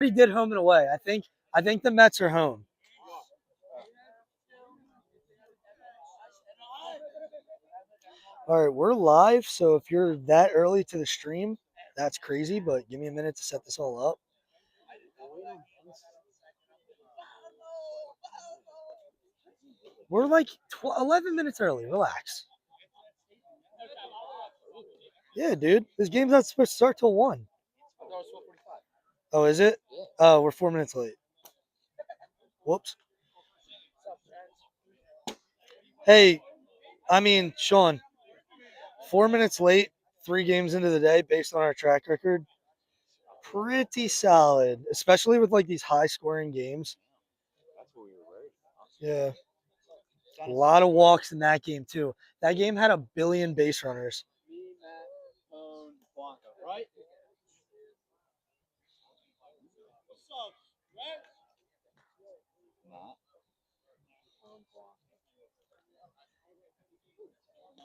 Already did home and away. I think the Mets are home. All right, we're live. So if you're that early to the stream, that's crazy. But give me a minute to set this all up. We're like 11 minutes early. Relax. Yeah, dude. This game's not supposed to start till 1. Oh, is it? Oh, we're 4 minutes late. Whoops. Hey, Sean, 4 minutes late, 3 games into the day based on our track record. Pretty solid, especially with like these high scoring games. Yeah. A lot of walks in that game, too. That game had a billion base runners.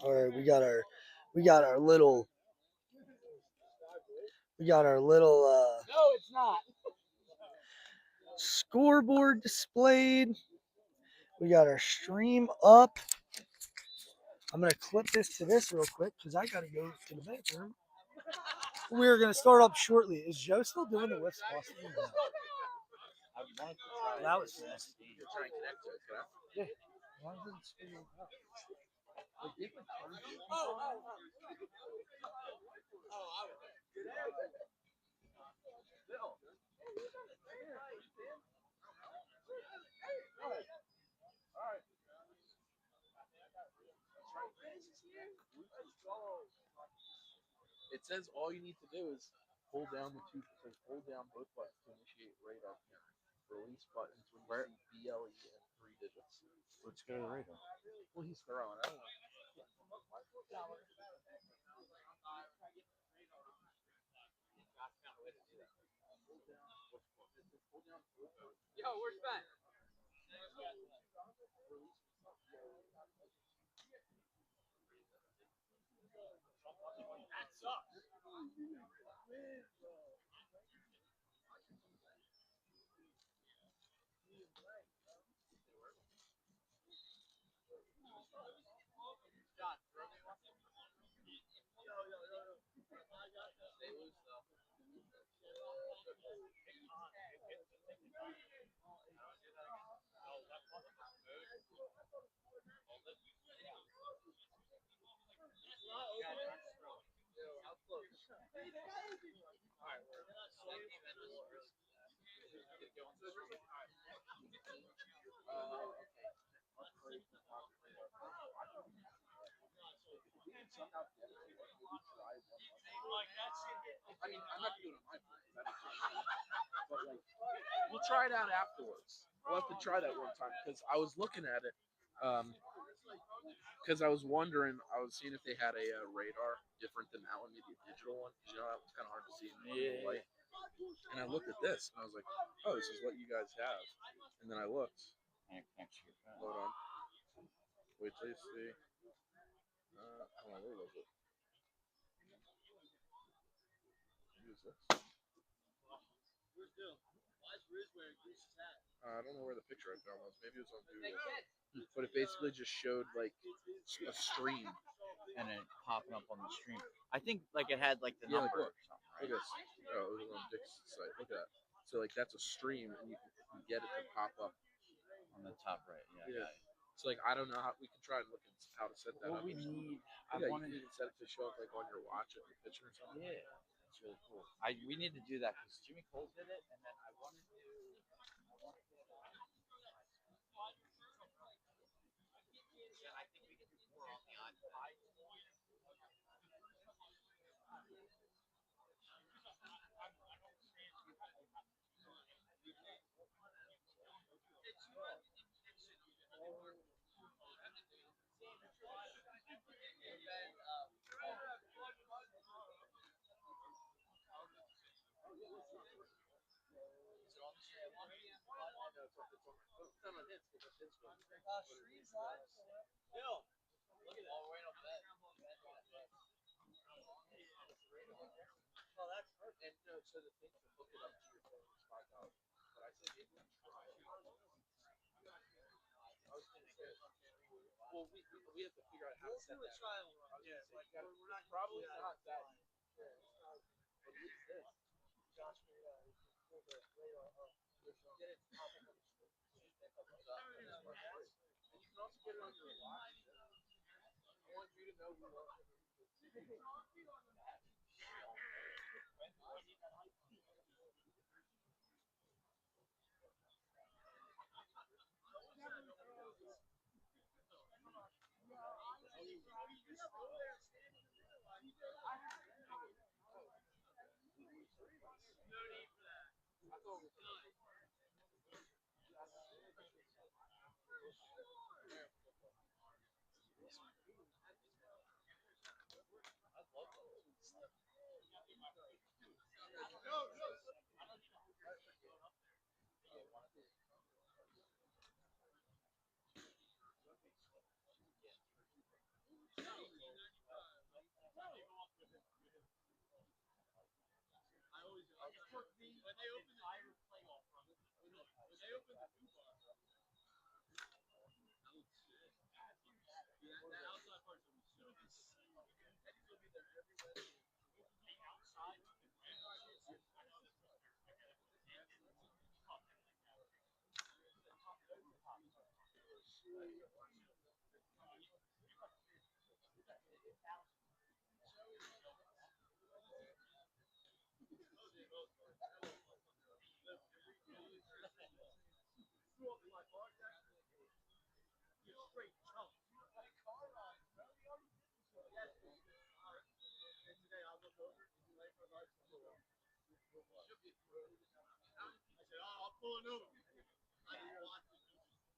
All right, we got our little No, it's not. scoreboard displayed. We got our stream up. I'm gonna clip this to this real quick because I gotta go to the bathroom. We're gonna start up shortly. Is Joe still doing the whips possibly? No. That was fast. Yeah. Why didn't it spin it out? It says all you need to do is hold down hold down both buttons to initiate radar camera. Release buttons when you see BLE and 3 digits. Let's go to the radar. Well, he's throwing. I don't know. Yo, where's Ben? That sucks. John, throw me one. Stay loose though. How close? Alright, we're slightly in this first. Get going. I mean, I'm not doing it on my phone. But like, we'll try it out afterwards. We'll have to try that one time because I was looking at it. Because I was wondering, I was seeing if they had a radar different than that one, maybe a digital one. You know, that was kind of hard to see in the light. And I looked at this and I was like, oh, this is what you guys have. And then I looked. Hold on. Wait till you see. Hold on, where was it? Use this. I don't know where the picture I found was. Maybe it was on Google. But it basically just showed like a stream. And then popping up on the stream. I think like it had like the number or something, right? Look at this. Oh, it was on Dick's site. Look at that. So like that's a stream, and you can get it to pop up On the top right. Yeah. So like I don't know how we can try and look at how to set that What up. we need, I you wanted. can even set it to show up like on your watch at your picture or something. Yeah, that's really cool. We need to do that because Jimmy Cole did it, and then I wanted to. I think we can do more on the iPad. So the thing to hook it up to your phone is $5. Well, we have to figure out how to set that. Probably not that. But who's this? And you can also get it on your watch. I want you to know who won.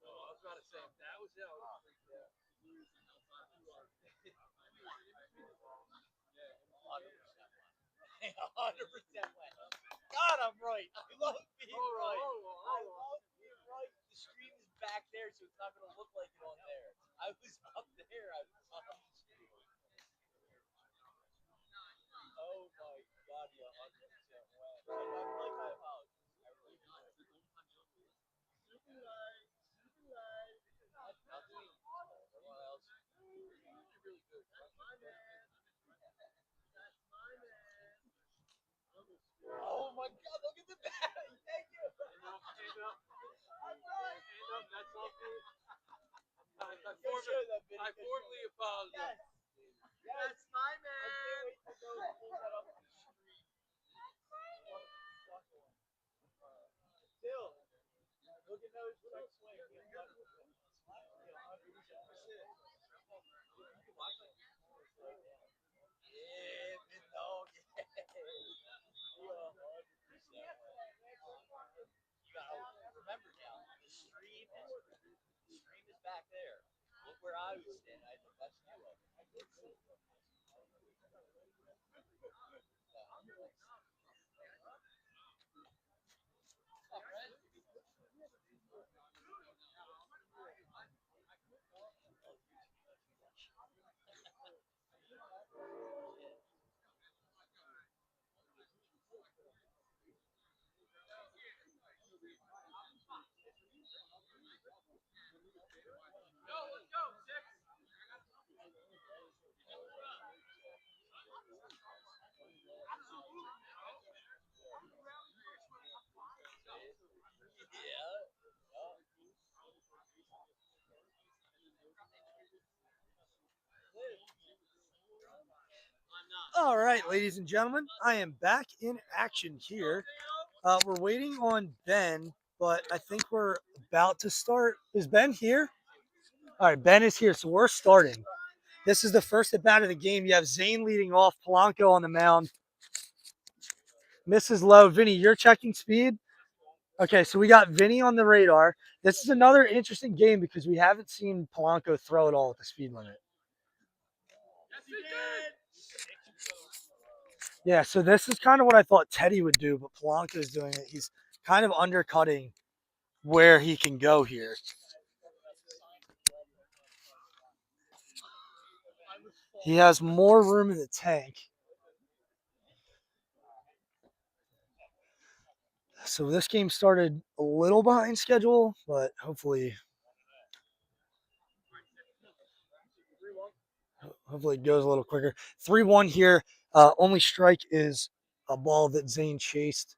I was about to say that was it. 100% went. God, I'm right. I love being right. I love being right. The stream is back there, so it's not going to look like it on there. I was up there. I was on the stream. Oh my God, you 100% went. I like my apologies. I really do. I'll do it. Everyone else. Really good. Oh my God, look at the battery. Thank you. I formally apologize. Yes. That's my man. I can't wait to go pull that up on the street. Still, look at those quick swings. You can watch it. Yeah, big dog. You 100%. You gotta remember now. The stream is back there. Look where I was standing. I had the best view of it. All right, ladies and gentlemen, I am back in action here. We're waiting on Ben, but I think we're about to start. Is Ben here? All right, Ben is here, so we're starting. This is the first at bat of the game. You have Zane leading off, Polanco on the mound. Misses low. Vinny, you're checking speed? Okay, so we got Vinny on the radar. This is another interesting game because we haven't seen Polanco throw at all at the speed limit. Yeah, so this is kind of what I thought Teddy would do, but Polanco's doing it. He's kind of undercutting where he can go here. He has more room in the tank. So this game started a little behind schedule, but hopefully Hopefully it goes a little quicker. 3-1 here. Only strike is a ball that Zane chased.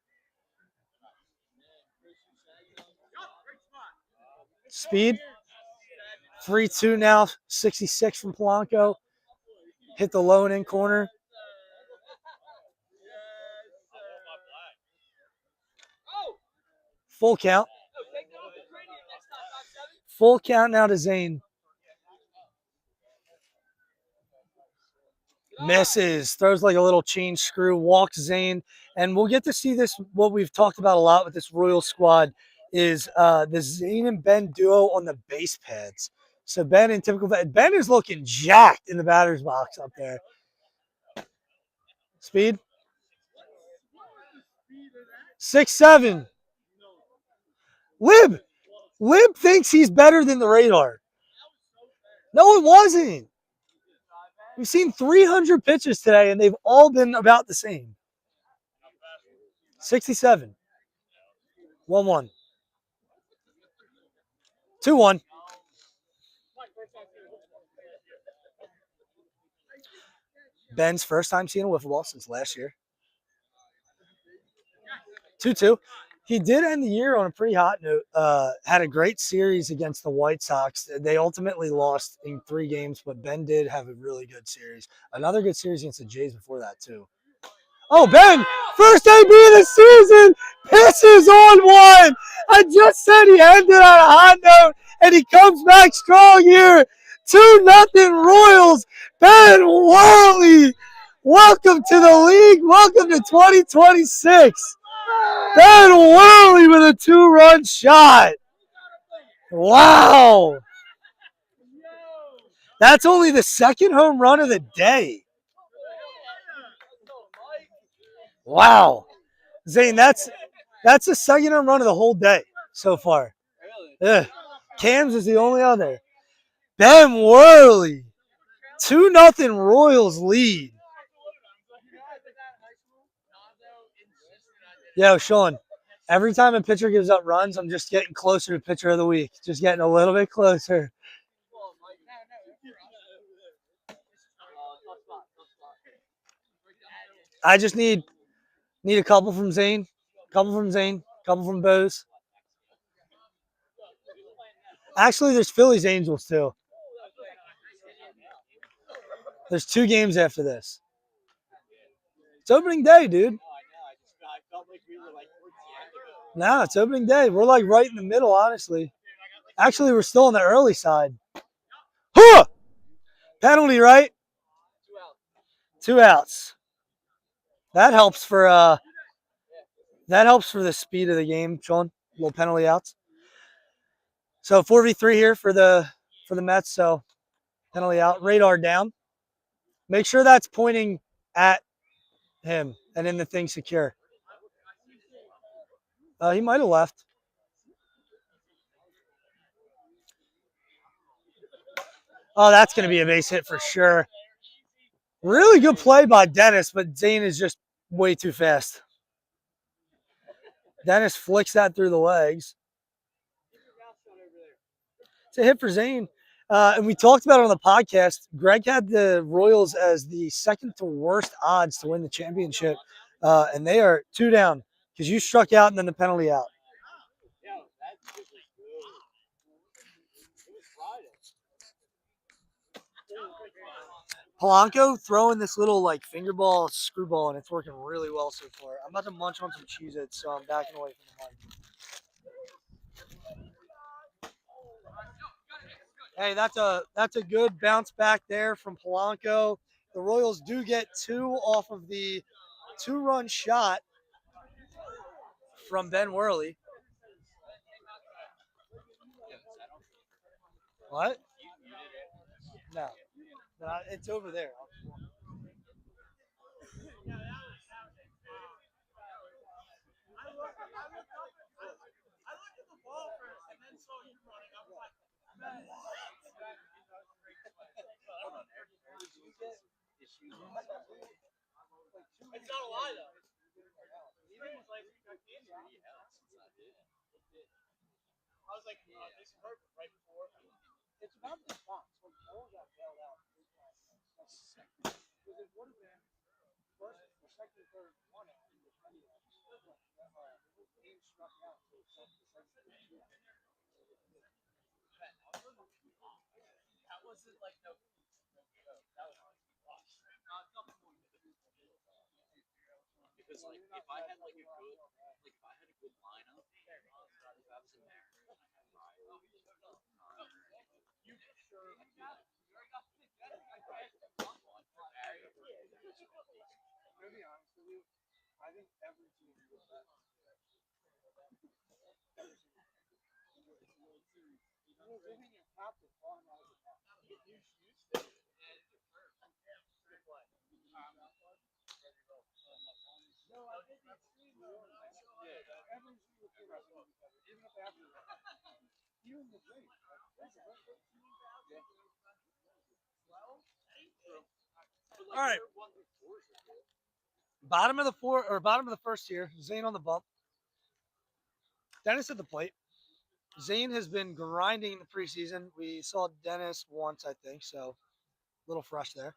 Speed. 3-2 now. 66 from Polanco. Hit the low and in corner. Full count. Full count now to Zane. Misses. Throws like a little change screw. Walks Zane. And we'll get to see this, what we've talked about a lot with this Royal squad, is the Zane and Ben duo on the base pads. So Ben in typical Ben is looking jacked in the batter's box up there. Speed. 6-7. Lib thinks he's better than the radar. No, it wasn't. We've seen 300 pitches today, and they've all been about the same. 67. 1-1. 2-1. Ben's first time seeing a wiffle ball since last year. 2-2. He did end the year on a pretty hot note. Had a great series against the White Sox. They ultimately lost in 3 games, but Ben did have a really good series. Another good series against the Jays before that, too. Oh, Ben, first AB of the season, pisses on one. I just said he ended on a hot note, and he comes back strong here. 2-0 Royals. Ben Worley, welcome to the league. Welcome to 2026. Ben Worley with a 2-run shot. Wow. That's only the second home run of the day. Wow. Zane, that's the second home run of the whole day so far. Yeah. Cam's is the only other. Ben Worley. 2-0 Royals lead. Yo, Sean, every time a pitcher gives up runs, I'm just getting closer to pitcher of the week. Just getting a little bit closer. I just need a couple from Zane, couple from Bose. Actually, there's Phillies Angels too. There's 2 games after this. It's opening day, dude. No, it's opening day. We're like right in the middle, honestly. Actually, we're still on the early side. Huh! Penalty, right? 2 outs. That helps for the speed of the game, Sean. Little penalty outs. So 4v3 here for the Mets. So penalty out. Radar down. Make sure that's pointing at him and in the thing secure. He might have left. Oh, that's going to be a base hit for sure. Really good play by Dennis, but Zane is just way too fast. Dennis flicks that through the legs. It's a hit for Zane. And we talked about it on the podcast. Greg had the Royals as the second to worst odds to win the championship. And they are 2 down because you struck out and then the penalty out. Polanco throwing this little like finger ball screwball, and it's working really well so far. I'm about to munch on some Cheez-Its, so I'm backing away from the mic. Hey, that's a good bounce back there from Polanco. The Royals do get 2 off of the 2-run shot from Ben Worley. What? No, it's over there. It's not a lie though. Even his like I was like, this hurt right before. It's about this box. When Cole got bailed out. That wasn't like no. That was because like if I had like a good like if I had a good lineup, if I was in there, you sure. To be honest with you, I think every team All right. Bottom of the first here. Zane on the bump. Dennis at the plate. Zane has been grinding in the preseason. We saw Dennis once, I think, so a little fresh there.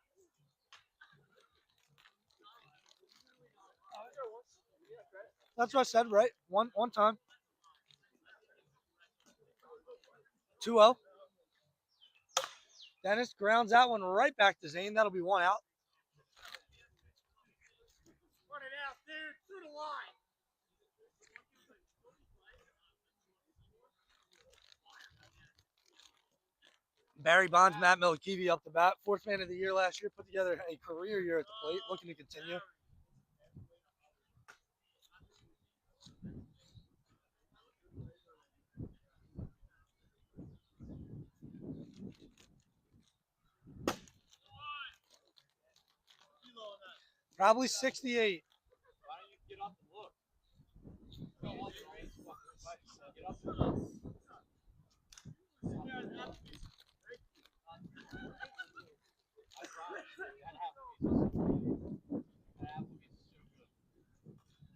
That's what I said, right? One time. 2-0. Dennis grounds that one right back to Zane. That'll be one out. Run it out, dude, through the line. Barry Bonds, Matt Milikivi up the bat. Fourth man of the year last year. Put together a career year at the plate. Looking to continue. Probably 68. Why don't you get up and look? Get up and look. I promise you, that Applebee's. That Applebee's is so good.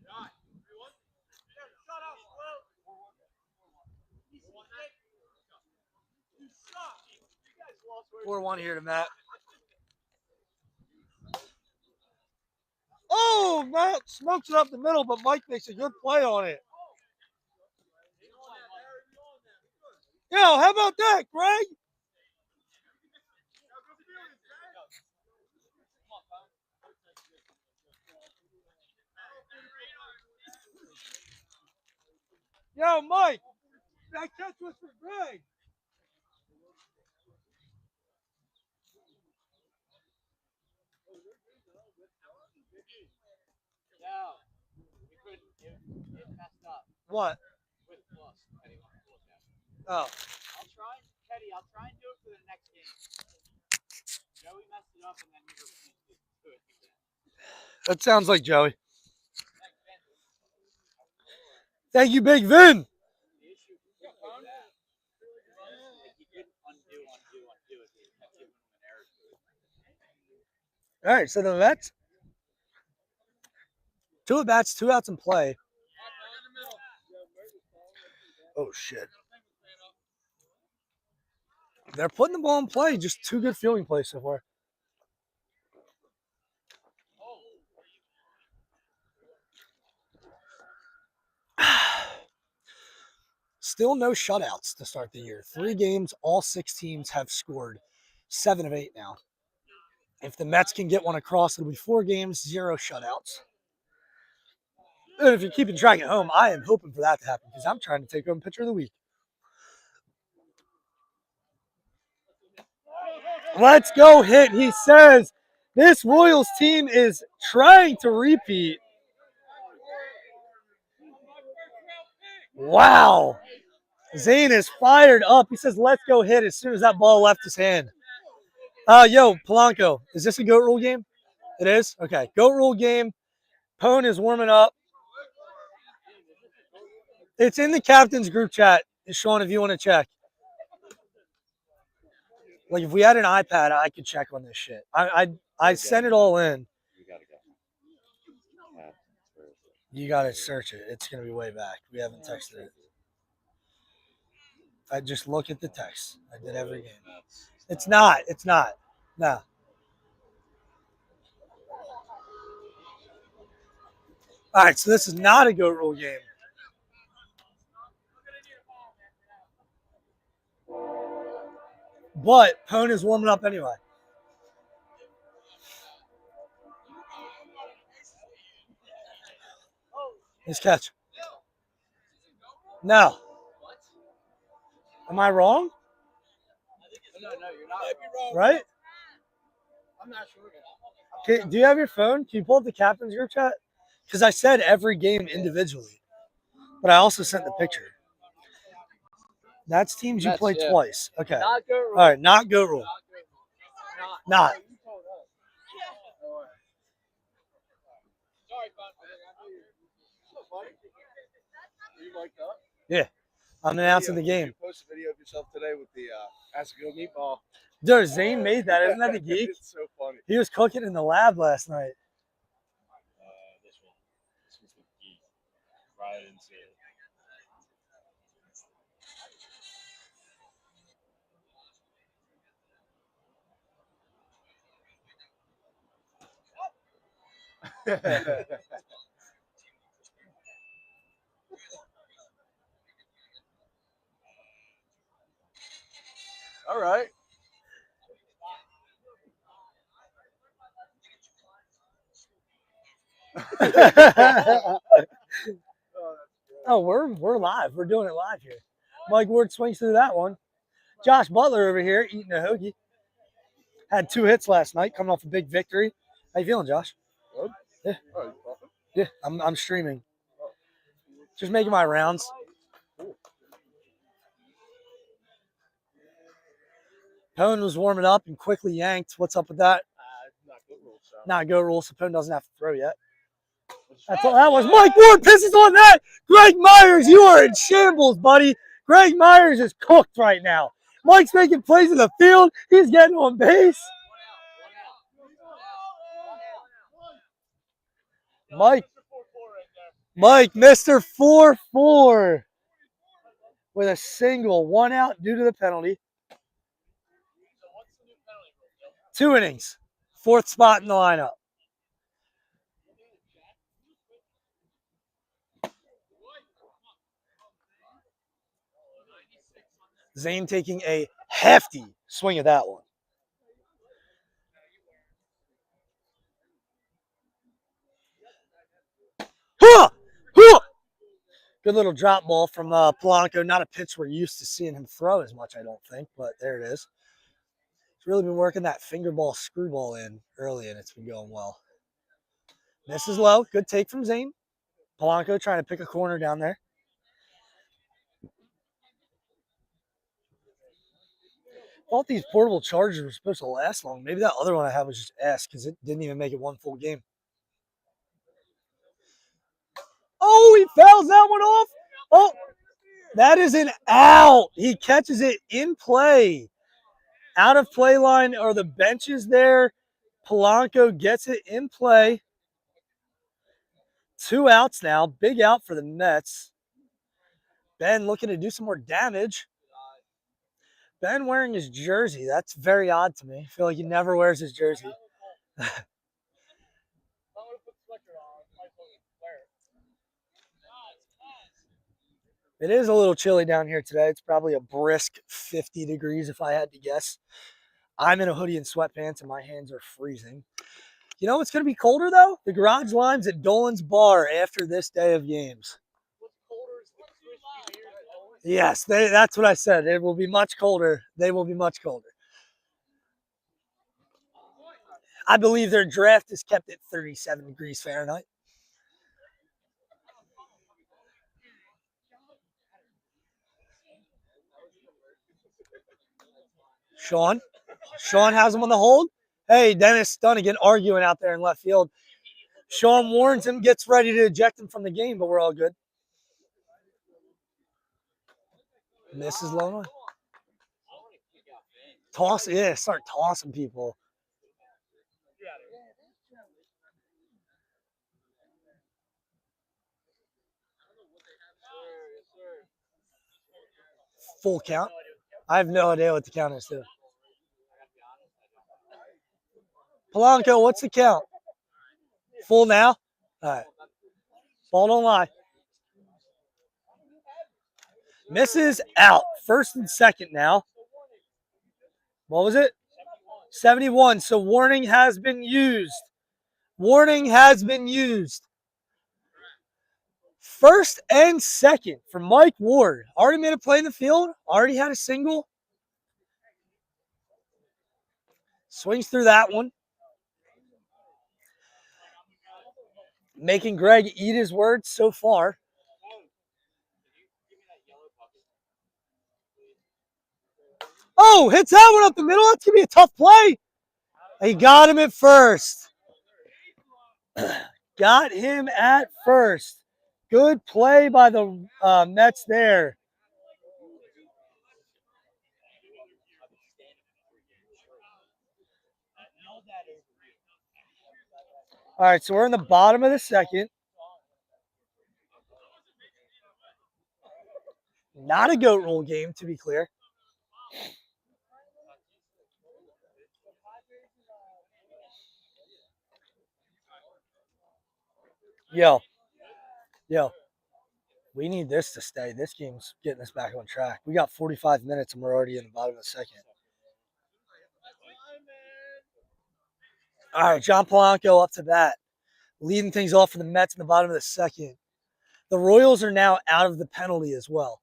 God, shut up, Will. You suck. You guys lost. 4-1 here to Matt. Oh, Matt smokes it up the middle, but Mike makes a good play on it. Yo, how about that, Greg? Yo, Mike, that catch was for Greg. No, we couldn't. It messed up What? with plus. Teddy wanted to look at it. Oh, I'll try and do it for the next game. Joey messed it up and then he refused to do it again. that sounds like Joey. Thank you, Big Vin. The issue with that, like he couldn't undo it. He kept giving him an error to it. All right, so the Mets, 2 at bats, 2 outs in play. Oh, shit. They're putting the ball in play. Just 2 good fielding plays so far. Still no shutouts to start the year. 3 games, all 6 teams have scored 7 of 8 now. If the Mets can get one across, it'll be 4 games, 0 shutouts. And if you're keeping track at home, I am hoping for that to happen because I'm trying to take home pitcher of the week. Let's go hit. He says this Royals team is trying to repeat. Wow. Zane is fired up. He says, let's go hit as soon as that ball left his hand. Yo, Polanco, is this a goat rule game? It is? Okay. Goat rule game. Pone is warming up. It's in the captain's group chat, Sean, if you want to check. Like, if we had an iPad, I could check on this shit. I sent it all in. You got to search it. It's going to be way back. We haven't texted it. I just look at the text. I did every game. It's not. No. All right, so this is not a goat rule game. But Pone is warming up anyway. Nice catch. No. Am I wrong? No, you're not. Right? I'm not sure. Okay, do you have your phone? Can you pull up the captain's group chat? Because I said every game individually, but I also sent the picture. That's teams you play twice. Okay. Not goat All rule. right, not goat rule. Not. Sorry, you like that? Yeah. I'm announcing the game. You posted a video of yourself today with the Ask-A-Go meatball. Dude, Zane made that. Isn't that the geek? It's so funny. He was cooking in the lab last night. This was the geek. Right into it. All right. Oh, we're live. We're doing it live here. Mike Ward swings through that one. Josh Butler over here eating a hoagie. Had 2 hits last night, coming off a big victory. How you feeling, Josh? Good. Yeah. Oh, you talking? Yeah, I'm streaming. Just making my rounds. Pone was warming up and quickly yanked. What's up with that? Not good rules. So. Not go rule, so Pone doesn't have to throw yet. That's all that was. Mike Ward pisses on that. Greg Myers, you are in shambles, buddy. Greg Myers is cooked right now. Mike's making plays in the field. He's getting on base. Mike, Mr. 4-4 with a single, 1 out due to the penalty. 2 innings, 4th spot in the lineup. Zane taking a hefty swing at that one. Huh! Huh! Good little drop ball from Polanco. Not a pitch we're used to seeing him throw as much, I don't think, but there it is. He's really been working that finger ball screwball in early, and it's been going well. This is low. Good take from Zane. Polanco trying to pick a corner down there. Thought these portable chargers were supposed to last long. Maybe that other one I had was just S because it didn't even make it 1 full game. Oh, he fouls that one off. Oh, that is an out. He catches it in play. Out of play line are the benches there. Polanco gets it in play. 2 outs now. Big out for the Mets. Ben looking to do some more damage. Ben wearing his jersey. That's very odd to me. I feel like he never wears his jersey. It is a little chilly down here today. It's probably a brisk 50 degrees if I had to guess. I'm in a hoodie and sweatpants and my hands are freezing. You know what's going to be colder though? The garage lines at Dolan's Bar after this day of games. Yes, that's what I said. It will be much colder. They will be much colder. I believe their draft is kept at 37 degrees Fahrenheit. Sean has him on the hold. Hey, Dennis Dunnigan arguing out there in left field. Sean warns him, gets ready to eject him from the game, but we're all good. And this is low. Toss, yeah, start tossing people. Full count. I have no idea what the count is, too. Polanco, what's the count? Full now? All right. Ball don't lie. Misses out. First and second now. What was it? 71. So warning has been used. Warning has been used. First and second for Mike Ward. Already made a play in the field. Already had a single. Swings through that one. Making Greg eat his words so far. Oh, hits that one up the middle. That's going to be a tough play. He got him at first. Got him at first. Good play by the Mets there. All right, so we're in the bottom of the second. Not a goat roll game, to be clear. Yo. We need this to stay. This game's getting us back on track. We got 45 minutes and we're already in the bottom of the second. All right, John Polanco up to bat. Leading things off for the Mets in the bottom of the second. The Royals are now out of the penalty as well.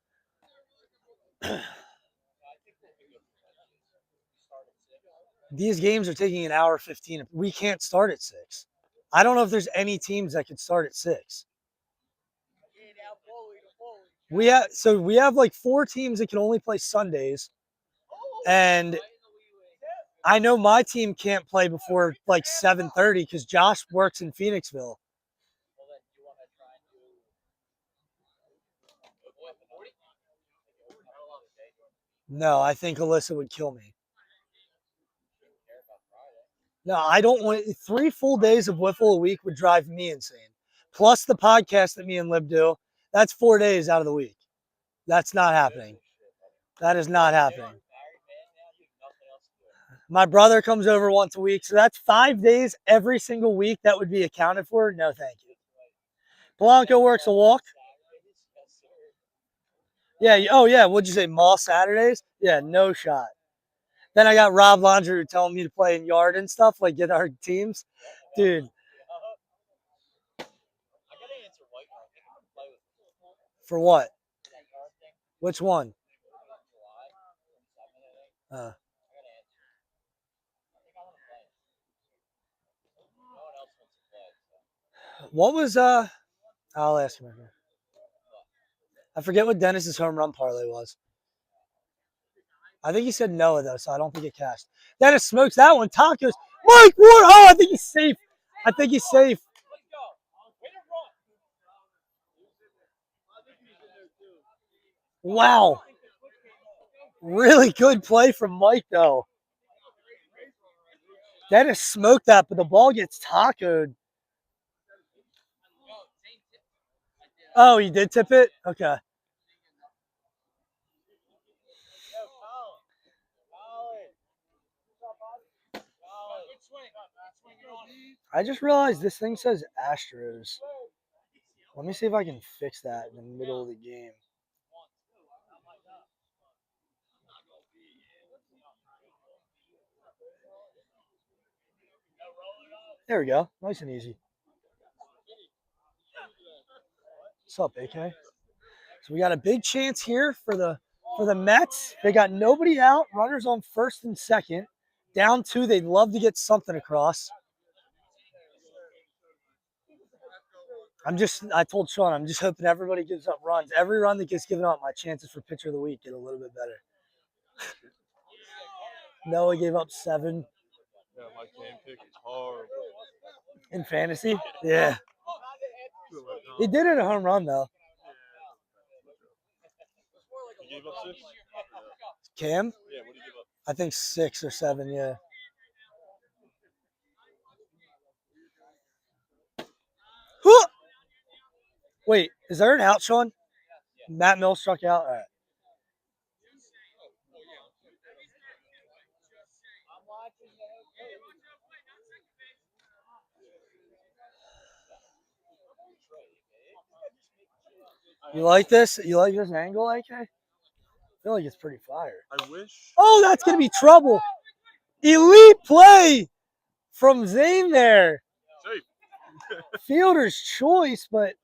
These games are taking an hour 15. We can't start at 6. I don't know if there's any teams that could start at 6. We have like 4 teams that can only play Sundays. And I know my team can't play before like 7:30 because Josh works in Phoenixville. No, I think Alyssa would kill me. No, I don't want 3 full days of Wiffle a week would drive me insane. Plus the podcast that me and Lib do. That's 4 days out of the week. That's not happening. That is not happening. My brother comes over once a week, so that's 5 days every single week that would be accounted for. No, thank you. Polanco works a walk. Yeah. Oh, yeah. What'd you say? Mall Saturdays? Yeah, no shot. Then I got Rob Laundrie telling me to play in yard and stuff, like get our teams. Dude. For what? Which one? What was I'll ask him. I forget what Dennis's home run parlay was. I think he said Noah though, so I don't think it cashed. Dennis smokes that one. Tacos. Mike Ward. Oh, I think he's safe. Wow. Really good play from Mike though. Dennis smoked that, but the ball gets tacoed. Oh, he did tip it? Okay. I just realized this thing says Astros. Let me see if I can fix that in the middle of the game. There we go. Nice and easy. What's up, AK? So we got a big chance here for the Mets. They got nobody out. Runners on first and second. Down 2. They'd love to get something across. I told Sean, I'm just hoping everybody gives up runs. Every run that gets given up, my chances for pitcher of the week get a little bit better. Noah gave up 7. Yeah, my game pick is horrible. In fantasy? Yeah. He did it a home run, though. He gave up 6? Cam? Yeah, what did he give up? I think 6 or 7, yeah. Wait, is there an out, Sean? Matt Mills struck out? All right. You like this? You like this angle, AK? I feel like it's pretty fire. I wish. Oh, that's going to be trouble. Elite play from Zane there. Safe. Fielder's choice, but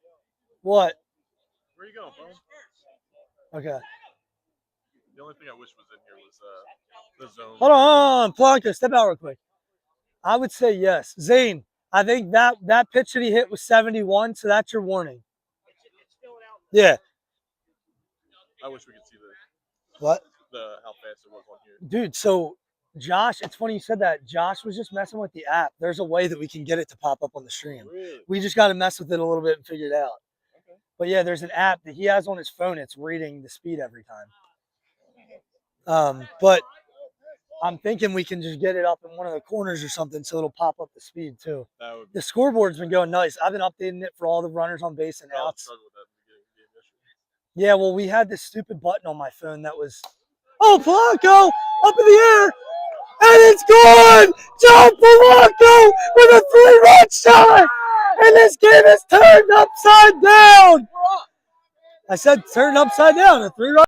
what? Where you going, bro? Okay. The only thing I wish was in here was the zone. Hold on. Blanco, step out real quick. I would say yes. Zane, I think that pitch that he hit was 71, so that's your warning. Yeah. I wish we could see What? how fast it was on here. Dude, so Josh, it's funny you said that. Josh was just messing with the app. There's a way that we can get it to pop up on the stream. Really? We just got to mess with it a little bit and figure it out. Okay. But yeah, there's an app that he has on his phone. It's reading the speed every time. But I'm thinking we can just get it up in one of the corners or something so it'll pop up the speed too. The scoreboard's been going nice. I've been updating it for all the runners on base and outs. Struggle with that in the beginning of the game yesterday. Yeah, well, we had this stupid button on my phone that was, oh, Polanco up in the air, and it's gone! John Polanco with a 3-run shot! And this game is turned upside down! I said turned upside down, a 3-run.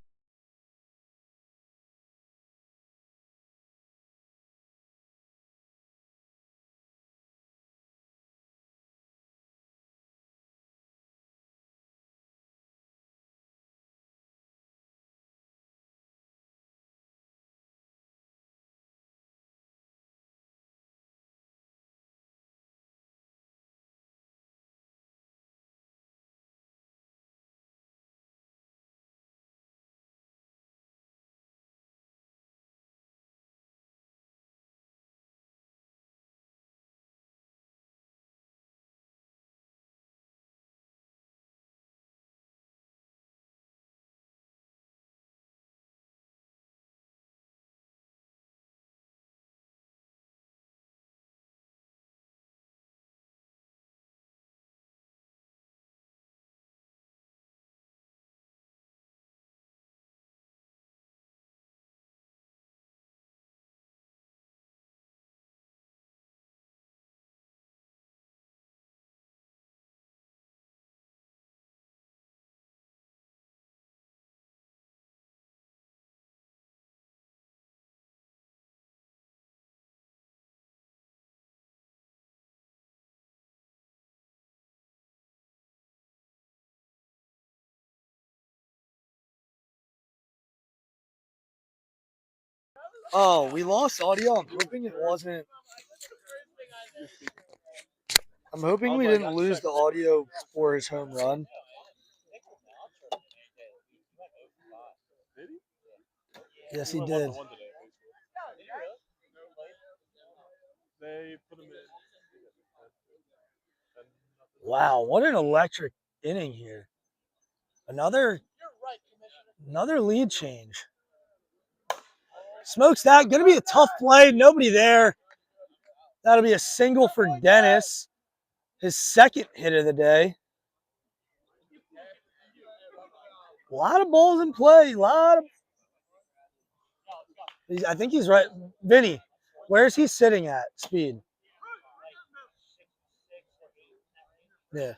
Oh, we lost audio. I'm hoping it wasn't. I'm hoping we didn't lose the audio for his home run. Did he? Yes, he went did. 1-1 today in baseball. They put him in. Wow, what an electric inning here. Another lead change. Smokestack, going to be a tough play. Nobody there. That'll be a single for Dennis. His second hit of the day. A lot of balls in play. I think he's right. Vinny, where's he sitting at speed? Yeah.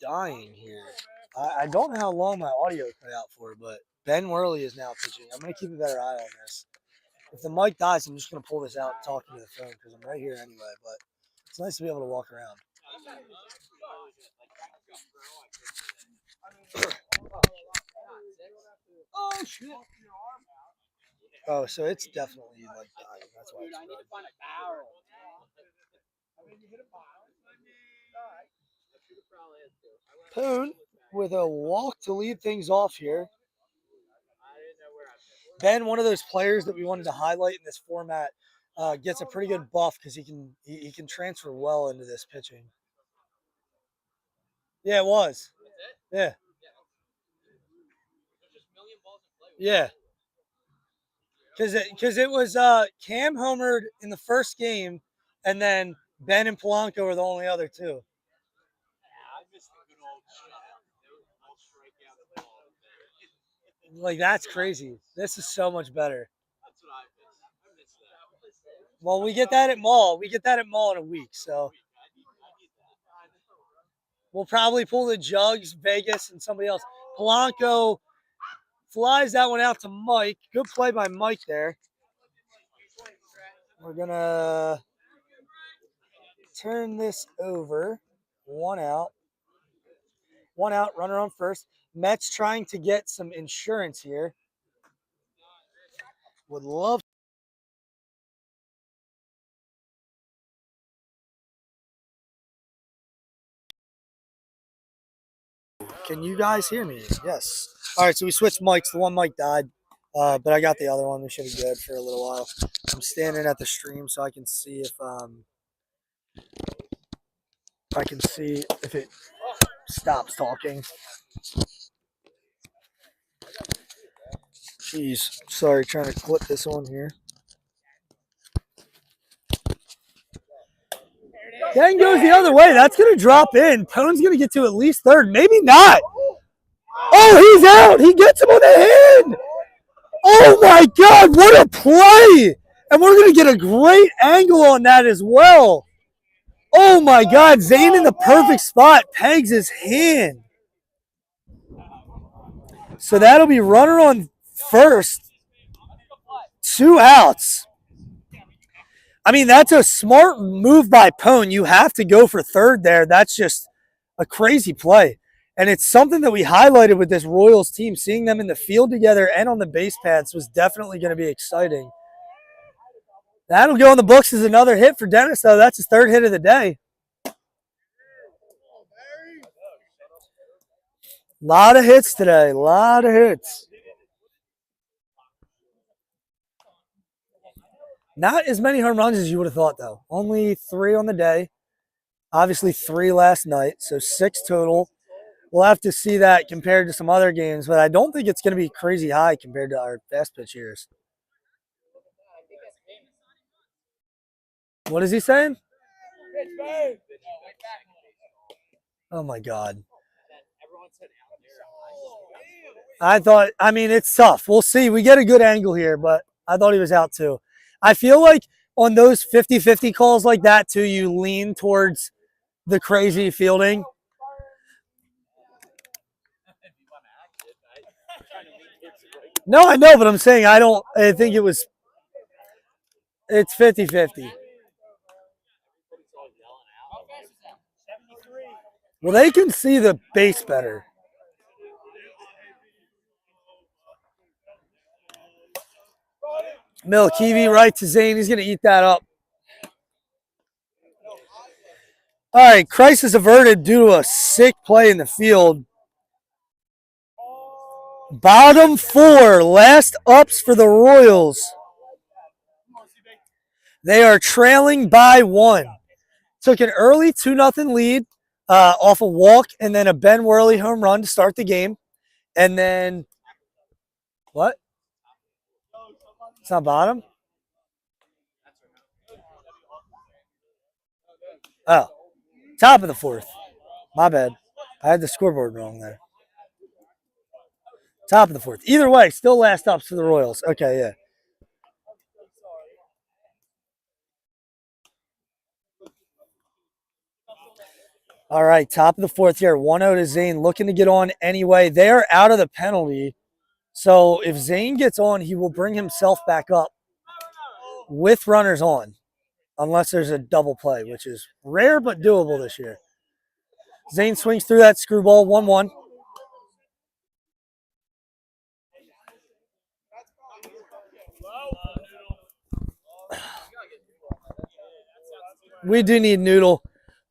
Dying here. I don't know how long my audio cut out for, but Ben Worley is now pitching. I'm going to keep a better eye on this. If the mic dies, I'm just going to pull this out and talk into the phone because I'm right here anyway, but it's nice to be able to walk around. Oh, shit. Oh, so it's definitely like dying. That's why it's red. Poon with a walk to lead things off here. Ben, one of those players that we wanted to highlight in this format, gets a pretty good buff because he can transfer well into this pitching. Yeah, it was. Yeah. Yeah. Because it was Cam homered in the first game, and then Ben and Polanco were the only other two. Like, that's crazy. This is so much better. Well, we get that at Mall. We get that at Mall in a week, so we'll probably pull the Jugs, Vegas, and somebody else. Polanco flies that one out to Mike. Good play by Mike there. We're going to turn this over. One out. One out, runner on first. Mets trying to get some insurance here. Would love. Can you guys hear me? Yes. All right, so we switched mics. The one mic died, but I got the other one. We should be good for a little while. I'm standing at the stream so I can see if it stops talking. Jeez, sorry, trying to clip this on here. Gang goes the other way. That's going to drop in. Pone's going to get to at least third. Maybe not. Oh, he's out. He gets him on the hand. Oh, my God. What a play. And we're going to get a great angle on that as well. Oh, my God. Zane in the perfect spot. Pegs his hand. So that'll be runner on first. 2 outs. I mean, that's a smart move by Pone. You have to go for third there. That's just a crazy play. And it's something that we highlighted with this Royals team. Seeing them in the field together and on the base paths was definitely going to be exciting. That'll go in the books as another hit for Dennis, though. That's his third hit of the day. A lot of hits today. A lot of hits. Not as many home runs as you would have thought, though. Only 3 on the day. Obviously 3 last night, so 6 total. We'll have to see that compared to some other games, but I don't think it's going to be crazy high compared to our fast pitch years. What is he saying? Oh, my God. I mean, it's tough. We'll see. We get a good angle here, but I thought he was out too. I feel like on those 50-50 calls like that too, you lean towards the crazy fielding. No, I know, but I'm saying I think it's 50-50. Well, they can see the base better. Milkivi right to Zane. He's going to eat that up. All right, crisis averted due to a sick play in the field. Bottom 4, last ups for the Royals. They are trailing by 1. Took an early 2-0 lead off a walk and then a Ben Worley home run to start the game. And then, what? It's not bottom? Oh, top of the 4th. My bad. I had the scoreboard wrong there. Top of the 4th. Either way, still last ups for the Royals. Okay, yeah. All right, top of the fourth here. 1-0 to Zane, looking to get on anyway. They're out of the penalty. So if Zane gets on, he will bring himself back up with runners on, unless there's a double play, which is rare but doable this year. Zane swings through that screwball, 1-1. We do need Noodle.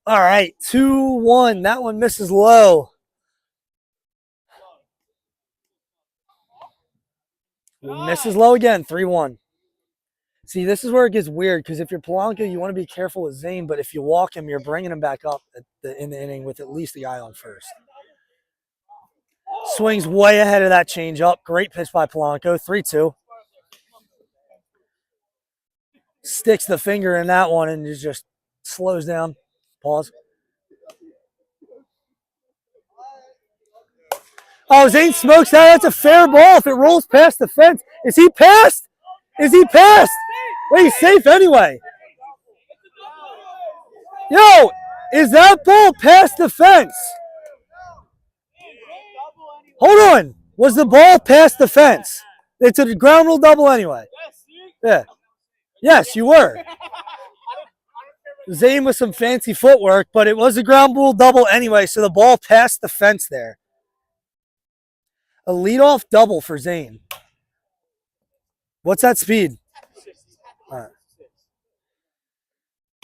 All right, 2-1. That one misses low. Misses low again, 3-1. See, this is where it gets weird because if you're Polanco, you want to be careful with Zane, but if you walk him, you're bringing him back up in the inning with at least the guy on first. Swings way ahead of that changeup. Great pitch by Polanco, 3-2. Sticks the finger in that one and just slows down. Pause. Oh, Zane smokes that. That's a fair ball if it rolls past the fence. Is he past? Is he past? Well, he's safe anyway. Yo, is that ball past the fence? Hold on. Was the ball past the fence? It's a ground rule double anyway. Yeah. Yes, you were. Zane with some fancy footwork, but it was a ground rule double anyway, so the ball passed the fence there. A leadoff double for Zane. What's that speed? All right.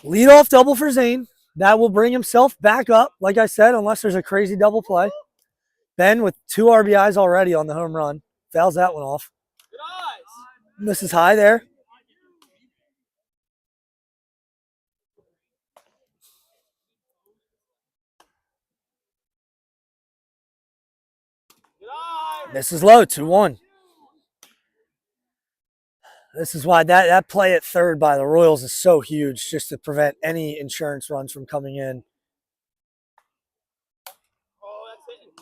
Leadoff double for Zane. That will bring himself back up, like I said, unless there's a crazy double play. Ben with 2 RBIs already on the home run. Fouls that one off. This is high there. This is low, 2-1. This is why that play at third by the Royals is so huge, just to prevent any insurance runs from coming in. Oh, that's it.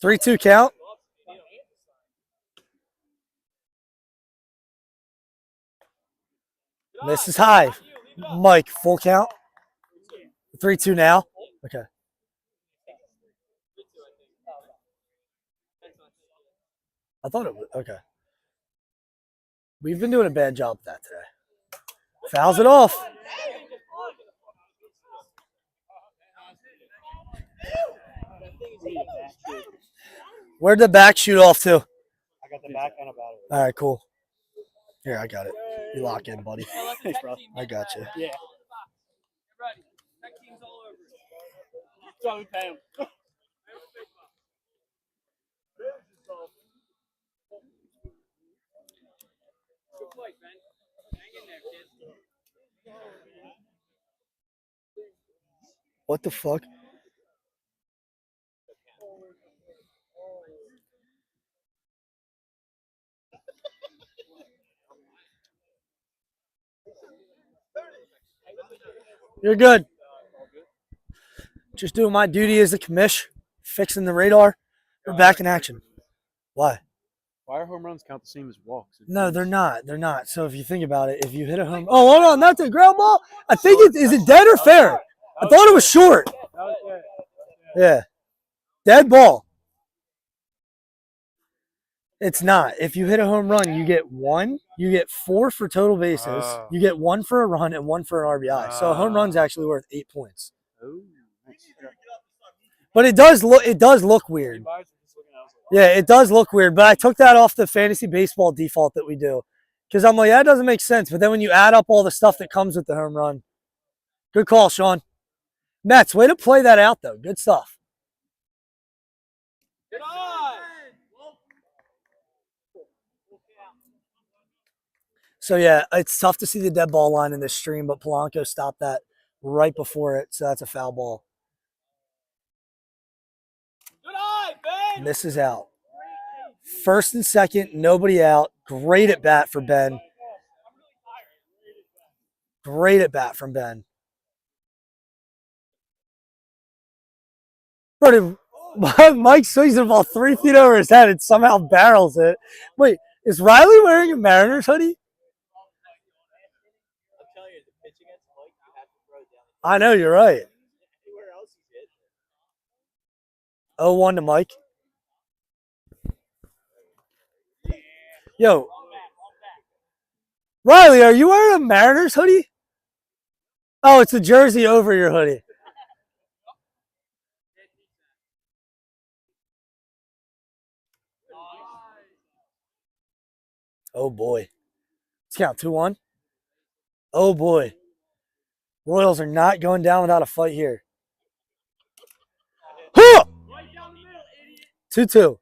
That's it. 3-2 count. This is high. Mike, full count. 3-2 now. Okay. I thought it was okay. We've been doing a bad job of that today. Fouls it off. Where'd the back shoot off to? I got the back and about it. All right, cool. Here, I got it. You lock in, buddy. Thanks, bro. I got you. Yeah. So we pay him. What the fuck? You're good. Just doing my duty as the commish, fixing the radar. We're back in action. Why? Why are home runs count the same as walks? No, they're not. They're not. So if you think about it, if you hit a home, oh, hold on, that's a ground ball. I think is it dead or fair? I thought it was short. Yeah, dead ball. It's not. If you hit a home run, you get 1. You get 4 for total bases. You get 1 for a run and 1 for an RBI. So a home run's actually worth 8 points. But it does look weird. Yeah, it does look weird. But I took that off the fantasy baseball default that we do, because I'm like, that doesn't make sense. But then when you add up all the stuff that comes with the home run, good call, Sean. Mets, way to play that out though. Good stuff. Good eye. So, yeah, it's tough to see the dead ball line in this stream, but Polanco stopped that right before it, so that's a foul ball. Good eye, Ben. And this is out. First and second, nobody out. Great at bat for Ben. Great at bat from Ben. Bro, Mike swings the ball 3 feet over his head and somehow barrels it. Wait, Is Riley wearing a Mariners hoodie? I'm telling you, the pitch against Mike, you have to throw it down. I know, you're right. Anywhere else he's hit. 0-1 to Mike. Yo. Riley, are you wearing a Mariners hoodie? Oh, it's a jersey over your hoodie. Oh, boy. Let's count 2-1. Oh, boy. Royals are not going down without a fight here. 2-2.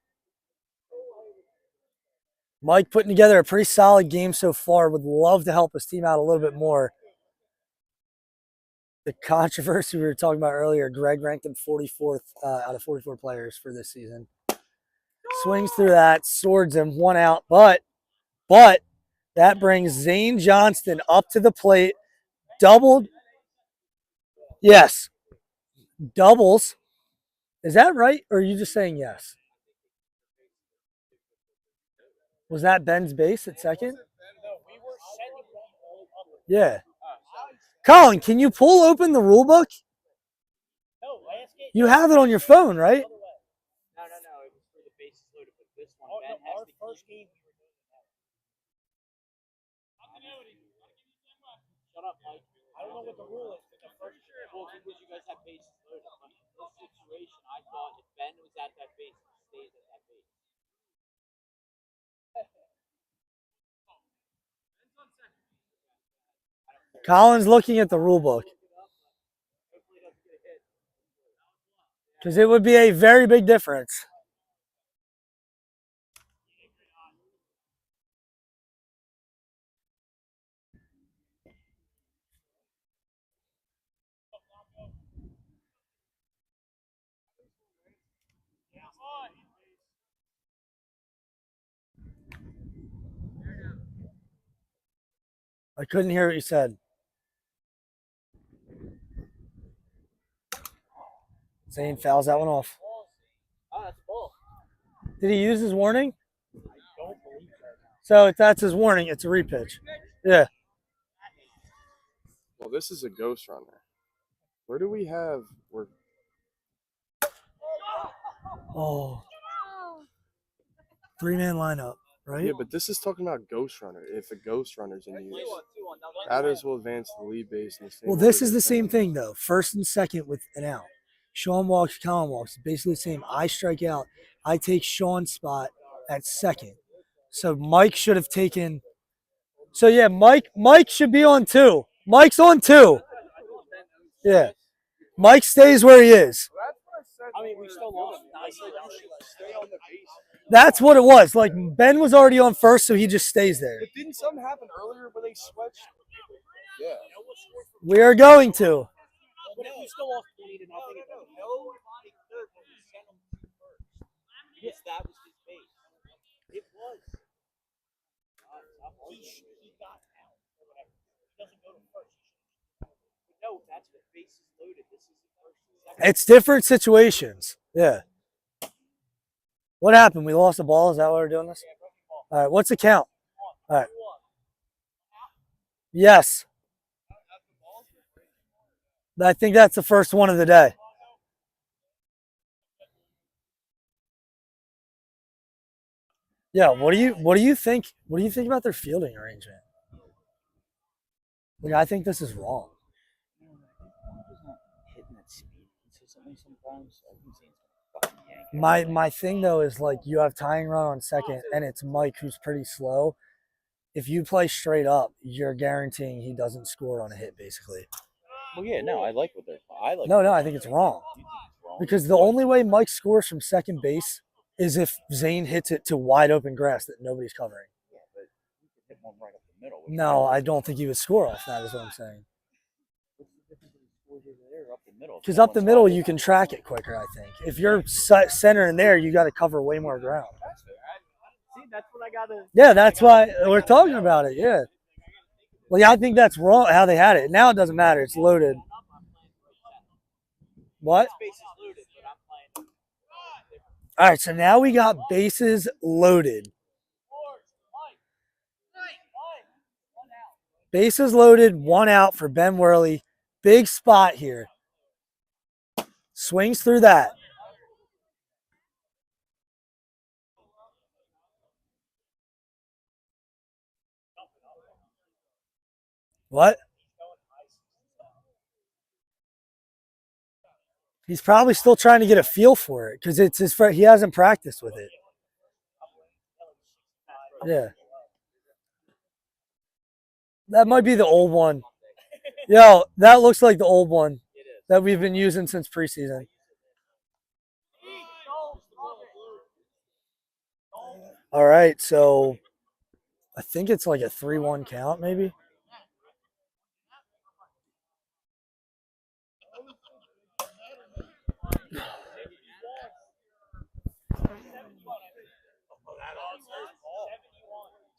Mike putting together a pretty solid game so far. Would love to help his team out a little bit more. The controversy we were talking about earlier, Greg ranked him 44th out of 44 players for this season. Swings through that, swords him, 1 out, but that brings Zane Johnston up to the plate. Doubled. Yes. Doubles. Is that right? Or are you just saying yes? Was that Ben's base at second? Yeah. Colin, can you pull open the rule book? You have it on your phone, right? No. It was for the bases loaded, but this one, Ben has the first game. Shut up, Mike. I don't know what the rule is, but the first rule is because you guys have bases loaded. But in this situation, I thought if Ben was at that base, he stays at that base. Colin's looking at the rule book. Because it would be a very big difference. I couldn't hear what you said. Zane fouls that one off. Oh, that's a ball. Did he use his warning? So if that's his warning, it's a repitch. Yeah. Well, this is a ghost runner. Where do we have? Oh. 3-man lineup, right? Yeah, but this is talking about ghost runner. If a ghost runner's in use, batters will advance to the lead base. Well, this is the same thing, though. First and second with an out. Sean walks, Colin walks. Basically the same. I strike out. I take Sean's spot at second. So Mike should have taken. So, yeah, Mike should be on 2. Mike's on 2. Yeah. Mike stays where he is. I mean, we still lost. I said you should stay on the base. That's what it was. Like, Ben was already on first, so he just stays there. But didn't something happen earlier where they switched? Yeah. We are going to. But we still lost 20-0. Yes, that was his base. It was. He got out or whatever. He doesn't go to first. No, that's what base is loaded. This is the first and second. It's different situations. Yeah. What happened? We lost the ball? Is that why we're doing this? All right. What's the count? All right. Yes. I think that's the first one of the day. Yeah. What do you think? What do you think about their fielding arrangement? Like, I think this is wrong. My thing though is like you have tying run on second and it's Mike who's pretty slow. If you play straight up, you're guaranteeing he doesn't score on a hit basically. Well, yeah, no, I like what they're. No, I think it's wrong. Because the only way Mike scores from second base is if Zane hits it to wide open grass that nobody's covering. Yeah, but you could hit one right up the middle. No, I don't think he would score off that is what I'm saying. What's the difference if he scores over there or up the middle? Because up the middle, you can track it quicker, I think. If you're center in there, you got to cover way more ground. See, that's what I got to. Yeah, that's why we're talking about it, yeah. Well, yeah, I think that's wrong how they had it. Now it doesn't matter. It's loaded. What? All right, so now we got bases loaded. Bases loaded, 1 out for Ben Worley. Big spot here. Swings through that. What? He's probably still trying to get a feel for it because it's his he hasn't practiced with it. Yeah. That might be the old one. Yo, that looks like the old one that we've been using since preseason. All right, so I think it's like a 3-1 count, maybe.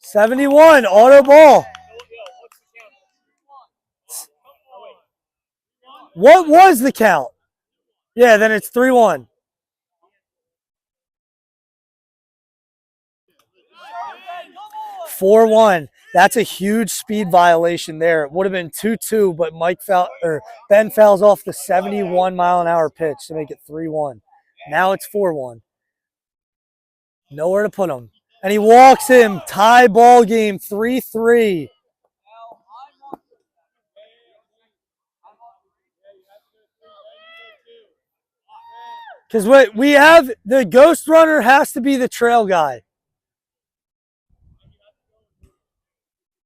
$71 auto ball. What was the count? Yeah, then it's 3-1. $4-1. That's a huge speed violation there. It would have been 2-2, but Ben fouls off the 71-mile-an-hour pitch to make it 3-1. Now it's 4-1. Nowhere to put him. And he walks him. Tie ball game, 3-3. Because what we have, the ghost runner has to be the trail guy.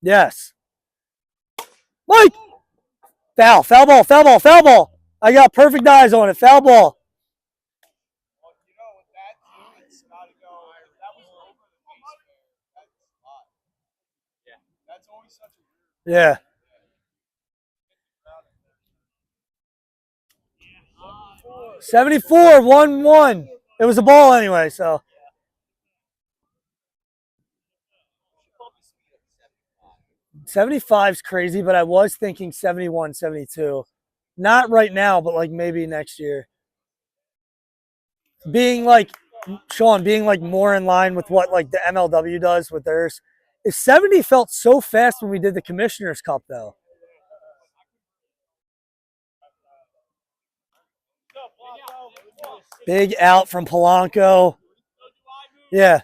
Yes. Mike! Foul ball, foul ball, foul ball. I got perfect eyes on it. Foul ball. Yeah. $74, 1-1. It was a ball anyway, so. $75's crazy, but I was thinking 71, 72. Not right now, but like maybe next year. Being like, Sean, being like more in line with what like the MLW does with theirs. 70 felt so fast when we did the Commissioner's Cup, though. Big out from Polanco. Yeah.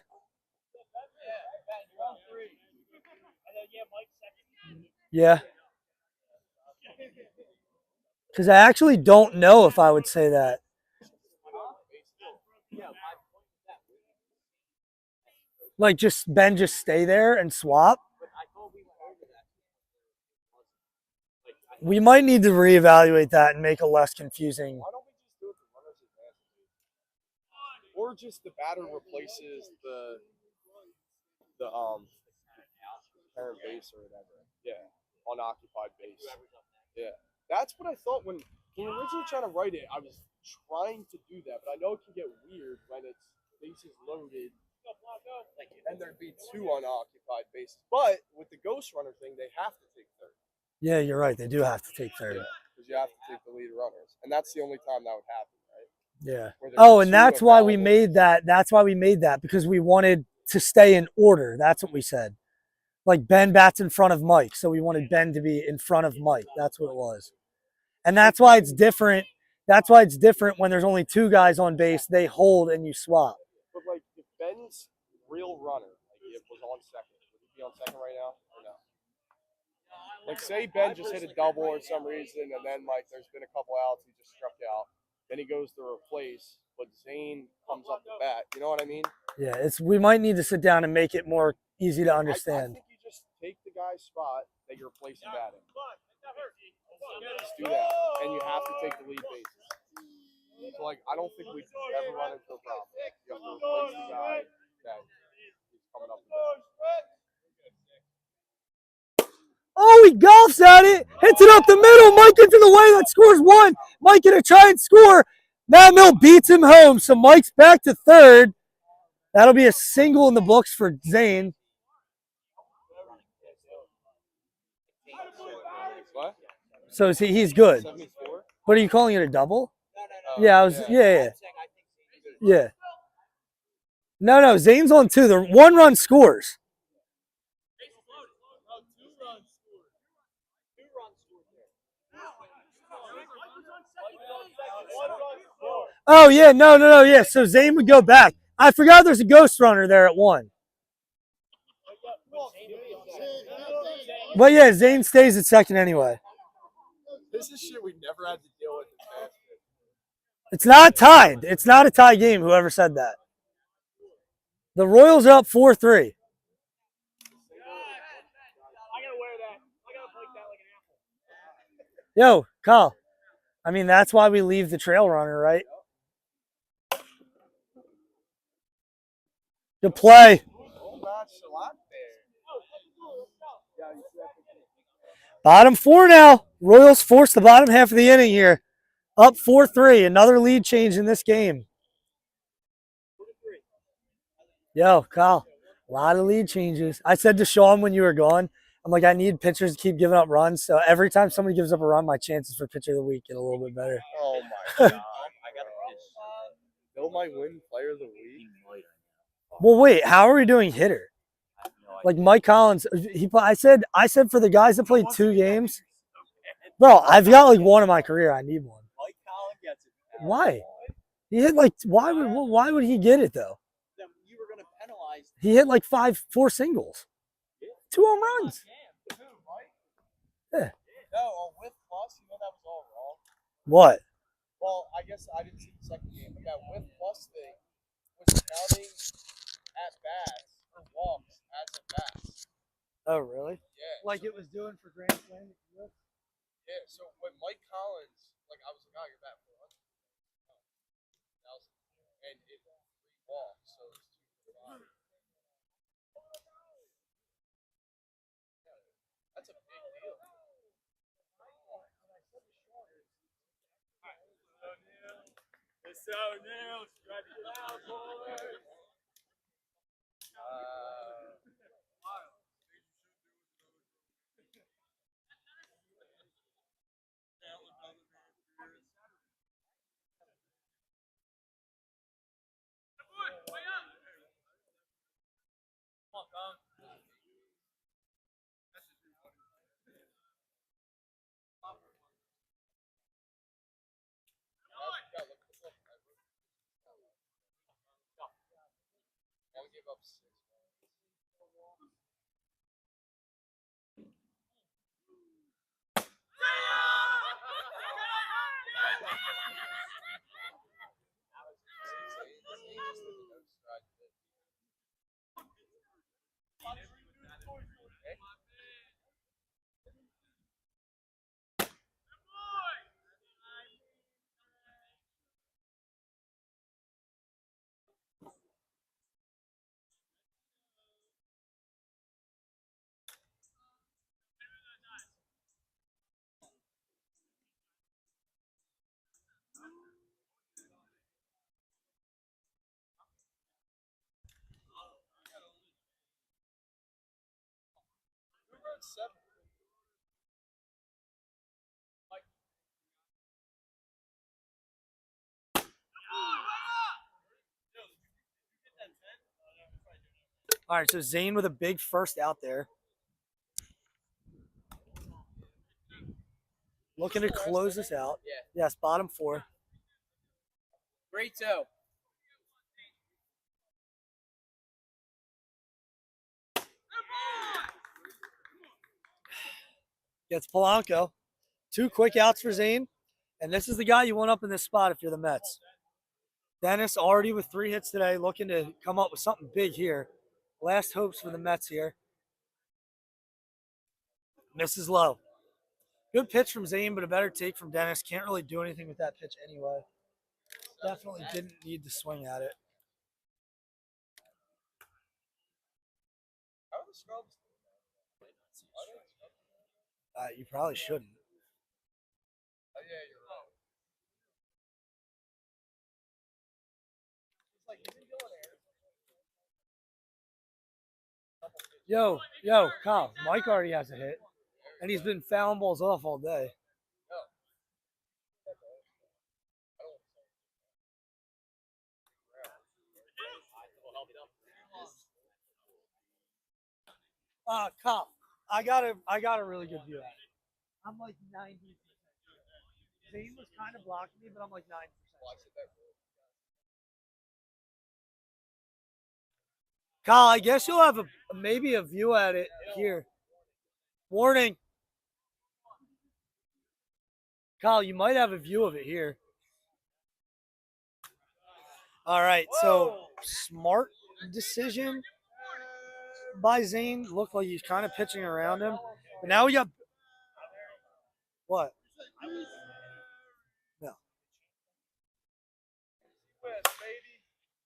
Yeah. Because I actually don't know if I would say that. Like, just Ben, just stay there and swap. We might need to reevaluate that and make a less confusing. Why don't we just do it the runner's advantage? Or just the batter replaces the parent base or whatever. Yeah, unoccupied base. Yeah, that's what I thought when we were originally trying to write it. I was trying to do that, but I know it can get weird when it's bases loaded and there'd be 2 unoccupied bases. But with the ghost runner thing, they have to take third. Yeah, you're right. They do have to take third. Because you have to take the lead runners, and that's the only time that would happen, right? Yeah. Where there's Oh, and 2 that's why we available. made that. That's why we made that, because we wanted to stay in order. That's what we said. Like Ben bats in front of Mike, so we wanted Ben to be in front of Mike. That's what it was. And that's why it's different. That's why it's different when there's only 2 guys on base. They hold and you swap. But like, if Ben's real runner, like it was on second, would he be on second right now or no? Like, say Ben just hit a double or some reason, and then like there's been a couple outs, he just struck out. Then he goes to replace, but Zane comes up to bat. You know what I mean? Yeah, we might need to sit down and make it more easy to understand. I think you just take the guy's spot that you're replacing batting. Just do that, and you have to take the lead bases. So like, I don't think we ever run into a problem. You have to replace the guy that is coming up to bat. Oh, he golfs at it, hits it up the middle. Mike gets in the way. That scores 1. Mike gonna try and score. Matt Mill beats him home, so Mike's back to third. That'll be a single in the books for Zane. What? So he's good. 74? But are you calling it a double? Yeah, I was. Yeah. No, Zane's on 2. The 1 run scores. Oh, yeah. No. Yeah. So Zane would go back. I forgot there's a ghost runner there at 1. But yeah, Zane stays at second anyway. This is shit we never had to deal with in basket. It's not tied. It's not a tie game, whoever said that. The Royals are up 4-3. I gotta wear that. I gotta break that like an apple. Yo, Kyle. I mean, that's why we leave the trail runner, right? Good play. Bottom 4 now. Royals force the bottom half of the inning here. Up 4-3. Another lead change in this game. Yo, Kyle. A lot of lead changes. I said to Sean when you were gone, I'm like, I need pitchers to keep giving up runs. So every time somebody gives up a run, my chances for pitcher of the week get a little bit better. Oh my god. Bill might win player of the week. Well, wait, how are we doing hitter? Like Mike Collins, I said for the guys that played 2 games, bro, I've got like 1 in my career. I need 1. Mike Collins gets it. Why? He hit like why would he get it though? Then you were gonna penalize. He hit like 4 singles, 2 home runs. Yeah. No, with plus, you know that was all wrong. What? Well, I guess I didn't see the second game, but that with plus thing was counting at bats or walks as at bats. Oh, really? Yeah. Like it was doing for Grand Slam. Yeah. So when Mike Collins, like I was like, oh, you're batting 400. And it 3 walks, so it's 2 for 5. That's a big deal. It's so new. Stretch it out, boys. Now we give up 6. We're at 7. All right, so Zane with a big first out there. Looking to close this out. Yeah. Yes, bottom 4. 3-2. Gets Polanco. 2 quick outs for Zane. And this is the guy you want up in this spot if you're the Mets. Dennis already with 3 hits today, looking to come up with something big here. Last hopes for the Mets here. Misses low. Good pitch from Zane, but a better take from Dennis. Can't really do anything with that pitch anyway. Definitely didn't need to swing at it. How are the scrubs? You probably shouldn't. Oh, yeah, you're right. It's like, isn't Dylan Yo, Kyle, Mike already has a hit. And he's been fouling balls off all day. Kyle, I got a really good view at it. I'm like 90%. Zane was kind of blocking me, but I'm like 9%. Kyle, I guess you'll have maybe a view at it here. Warning. Kyle, you might have a view of it here. All right, so smart decision by Zane. Looked like he's kind of pitching around him. But now we got what? No.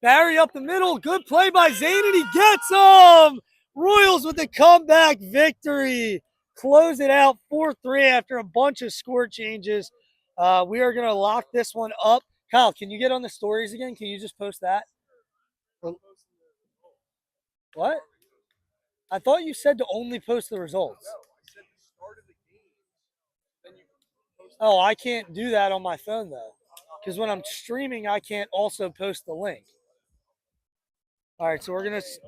Barry up the middle. Good play by Zane, and he gets him. Royals with the comeback victory. Close it out 4-3 after a bunch of score changes. We are going to lock this one up. Kyle, can you get on the stories again? Can you just post that? What? I thought you said to only post the results. Oh, I can't do that on my phone, though. Because when I'm streaming, I can't also post the link. All right, so we're going to shut